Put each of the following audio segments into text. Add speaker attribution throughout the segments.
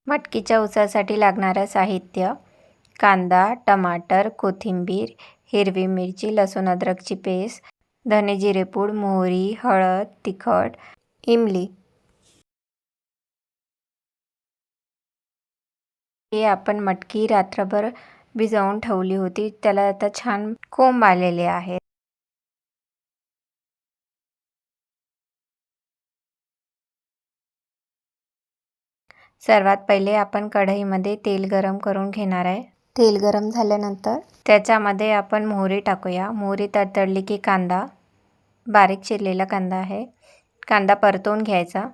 Speaker 1: मटकीच्या उसळसाठी लागणारं साहित्य: कांदा, टमाटर, कोथिंबीर, हिरवी मिरची, लसूण अद्रकची पेस्ट, धने जिरे पूड, मोहरी, हळद, तिखट, इमली. हे आपण मटकी रात्रभर भिजवून ठेवली होती, त्याला आता छान कोंब आलेले आहेत. सर्वात पहिले आपण कढईमध्ये तेल गरम करून घेणार आहे. तेल गरम झाल्यानंतर त्याच्यामध्ये आपण मोहरी टाकूया. मोहरी तडतडली की कांदा, बारीक चिरलेला कांदा आहे, कांदा परतवून घ्यायचा.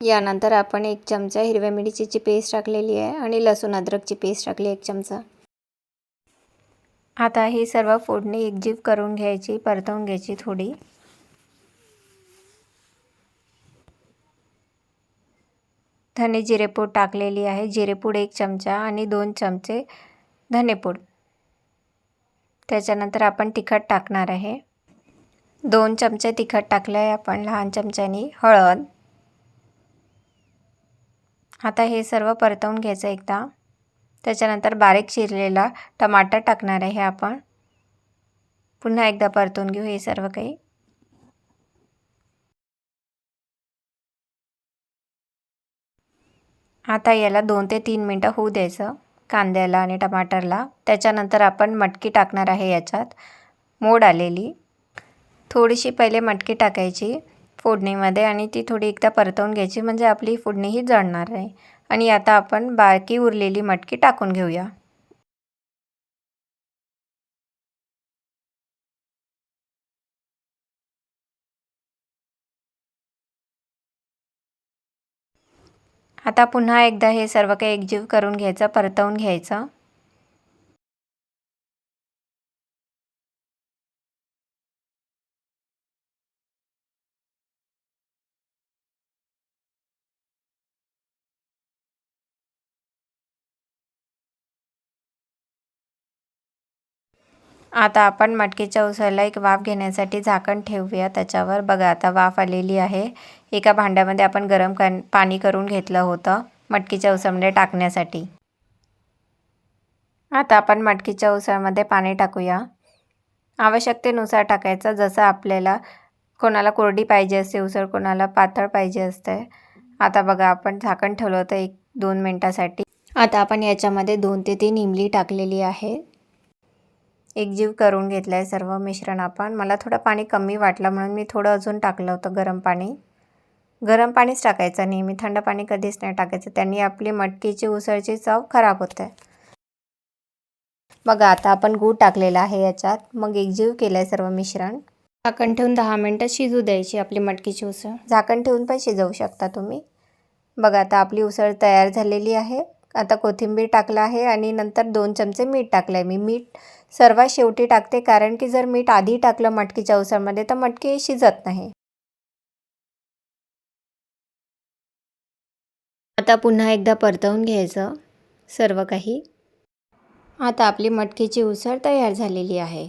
Speaker 1: यानंतर आपण 1 चमचा हिरव्या मिरचीची पेस्ट टाकलेली आहे आणि लसूण अद्रकची पेस्ट टाकली 1 चमचा. आता ही सर्व फोडणी एकजीव करून घ्यायची, परतवून घ्यायची थोडी. धने जिरेपूड टाकलेली आहे. जिरेपूड 1 चमचा आणि 2 चमचे धनेपूड. त्याच्यानंतर आपण तिखट टाकणार आहे. 2 चमचे तिखट टाकलं आहे आपण लहान चमच्यानी. हळद. आता हे सर्व परतवून घ्यायचं एकदा. त्याच्यानंतर बारीक चिरलेला टमाटर टाकणार आहे आपण. पुन्हा एकदा परतवून घेऊ हे सर्व काही. आता याला 2 ते 3 मिनटं होऊ द्यायचं कांद्याला आणि टमाटरला. त्याच्यानंतर आपण मटकी टाकणार आहे याच्यात, मोड आलेली. थोडीशी पहिले मटकी टाकायची फोडणीमध्ये आणि ती थोडी एकदा परतवून घ्यायची, म्हणजे आपली फोडणीही जळणार नाही. आणि आता आपण बाकी उरलेली मटकी टाकून घेऊया. आता पुन्हा एकदा हे सर्व काही एकजीव करून घ्यायचं, परतवून घ्यायचं. आता आपण मटकीच्या उसळीला एक वाफ घेण्यासाठी झाकण ठेवूया त्याच्यावर. बघा आता वाफ आलेली आहे. एका भांड्यामध्ये आपण गरम पाणी करून घेतलं होतं मटकीच्या उसळीमध्ये टाकण्यासाठी. आता आपण मटकीच्या उसळीमध्ये पाणी टाकूया. आवश्यकतेनुसार टाकायचं, जसं आपल्याला कोणाला कोरडी पाहिजे असते उसळ, कोणाला पातळ पाहिजे असते. आता बघा आपण झाकण ठेवलं होतं 1-2 मिनटासाठी. आता आपण याच्यामध्ये 2 ते 3 इमली टाकलेली आहे. एकजीव करून घेतलं आहे सर्व मिश्रण आपण. मला थोडं पाणी कमी वाटलं म्हणून मी थोडं अजून टाकलं होतं गरम पाणी. गरम पाणीच टाकायचं नेहमी, थंड पाणी कधीच नाही टाकायचं, त्यांनी आपली मटकीची उसळची चव खराब होते. बघा आता आपण गूळ टाकलेला आहे याच्यात. मग एकजीव केलं आहे सर्व मिश्रण. झाकण ठेवून 10 मिनटं शिजू द्यायची आपली मटकीची उसळ. झाकण ठेवून पण शिजवू शकता तुम्ही. बघा आता आपली उसळ तयार झालेली आहे. आता कोथिंबीर टाकलं आहे आणि नंतर 2 चमचे मीठ टाकलं आहे मी. मीठ सर्वात शेवटी टाकते, कारण की जर मीठ आधी टाकलं मटकीच्या उसळमध्ये तर मटकी शिजत नाही. आता पुन्हा एकदा परतवून घ्यायचं सर्व काही. आता आपली मटकीची उसळ तयार झालेली आहे.